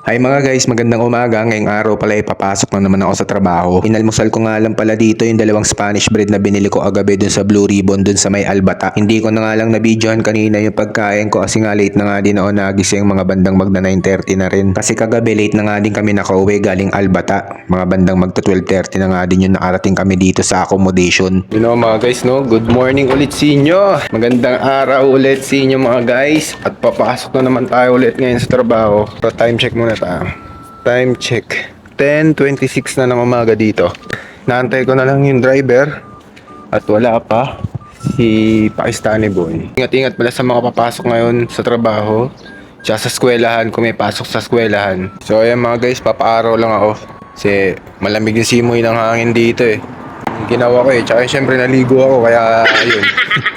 Hi mga guys, magandang umaga. Ngayong araw pala ipapasok na naman ako sa trabaho. Inalmusal ko nga lang pala dito yung dalawang Spanish bread na binili ko agabi dun sa Blue Ribbon dun sa may Albata. Hindi ko na nga lang nabidyohan kanina yung pagkain ko kasi nga late na nga din ako nagising, mga bandang magna 9:30 na rin. Kasi kagabi late na nga din kami nakauwi galing Albata. Mga bandang magta 12:30 na nga din yung nakarating kami dito sa accommodation. You know mga guys, no? Good morning ulit sa inyo. Magandang araw ulit sa inyo mga guys. At papasok na naman tayo ulit ngayon sa trabaho. So time check muna tayo. Time check. 10:26 na ng umaga dito. Naantay ko na lang yung driver. At wala pa si Pakistani boy. Ingat-ingat pala sa mga papasok ngayon sa trabaho. Tsaka sa eskwelahan kung may pasok sa eskwelahan. So ayan mga guys, papaaraw lang ako. Kasi malamig yung simoy ng hangin dito eh. Ginawa ko eh. Tsaka syempre naligo ako kaya ayun.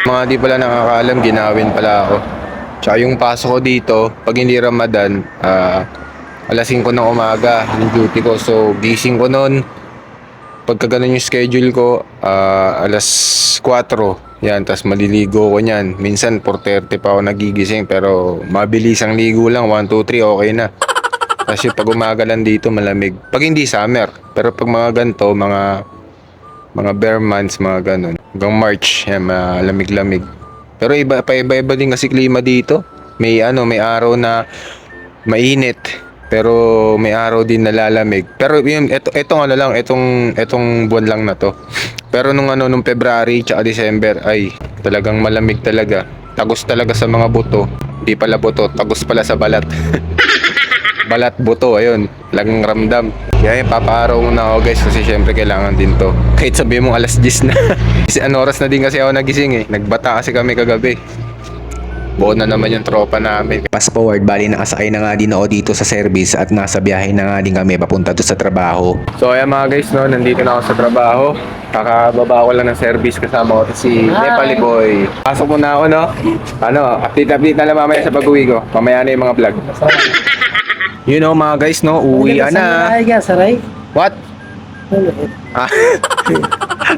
Mga di pala nakakaalam, ginawin pala ako. Tsaka yung pasok ko dito, pag hindi Ramadan, alas 5 ng umaga yung duty ko. So gising ko noon. Pagka ganun yung schedule ko, alas 4. Yan, tas maliligo ko niyan. Minsan 4:30 pa ako nagigising pero mabilis ang ligo lang, 1, 2, 3 okay na. Kasi pag umaga lang dito malamig. Pag hindi summer, pero pag mga ganito, mga bare months, mga ganun. Hanggang March, yan, malamig-lamig. Pero iba-iba din kasi klima dito. May araw na mainit, pero may araw din na lalamig. Pero yun, etong ano lang, etong buwan lang na to. Pero nung February tsaka December, ay, talagang malamig talaga. Tagos talaga sa mga buto. Di pala buto, tagos pala sa balat. Balat buto, ayun, talagang ramdam. Kaya yung papaaraw muna ako guys kasi syempre kailangan din to. Kahit sabi mong alas 10 na. Kasi ano oras na din kasi ako nagising eh. Nagbata kasi kami kagabi. Buo na naman yung tropa namin. Fast forward, bali nakasakay na nga din ako dito sa service at nasa biyahe na nga din kami papunta to sa trabaho. So ayan mga guys, no, nandito na ako sa trabaho. Kakababa ko lang ng service kasama ko si Nepali Boy. Pasok muna ako, no? Ano, update na lang mamaya sa pag-uwi ko. Mamaya na yung mga vlog. You know mga guys, no, uwi na. Saray? What? Ah,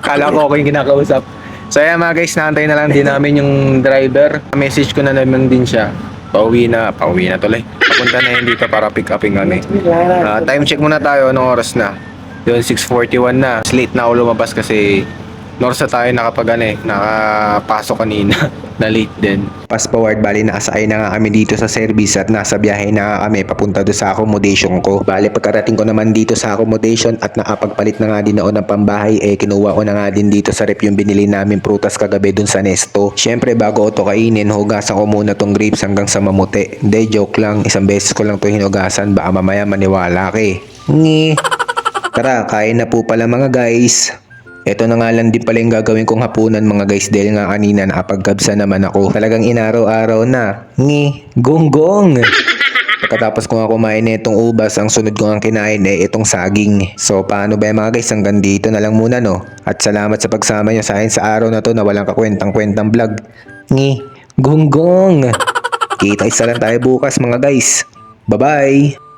kala ko yung kinakausap. So ayan mga guys, naantay na lang din namin yung driver. Message ko na naman din siya. Pauwi na tuloy. Papunta na yun dito para pick upin kami. Time check muna tayo, anong oras na? Yun, 6:41 na. Late na ako lumabas kasi norsa tayo nakapasok kanina. Na late din. Fast forward, bali nakasakay na nga kami dito sa service at nasa biyahe na nga kami papunta do sa accommodation ko. Bali pagkarating ko naman dito sa accommodation at nakapagpalit na nga din ako ng pambahay, kinuha ko na nga din dito sa rep yung binili namin prutas kagabi dun sa Nesto. Syempre bago ko to kainin, hugasan ko muna tong grapes hanggang sa mamute. Hindi, joke lang, isang beses ko lang to hinugasan, baka mamaya maniwala ka eh. Ngi. Tara, kain na po pala mga guys. Ito na nga lang din pala yung gagawin kong hapunan mga guys dahil nga kanina nakapagkabsa naman ako. Talagang inaraw-araw na. Ngi, gonggong! Pagkatapos ko nga kumain na itong ubas, ang sunod ko nga kinain itong saging. So paano ba mga guys, hanggang dito na lang muna no. At salamat sa pagsama nyo sa akin sa araw na to na walang kakwentang-kwentang vlog. Ngi, gonggong! Kita-isa lang tayo bukas mga guys. Bye-bye!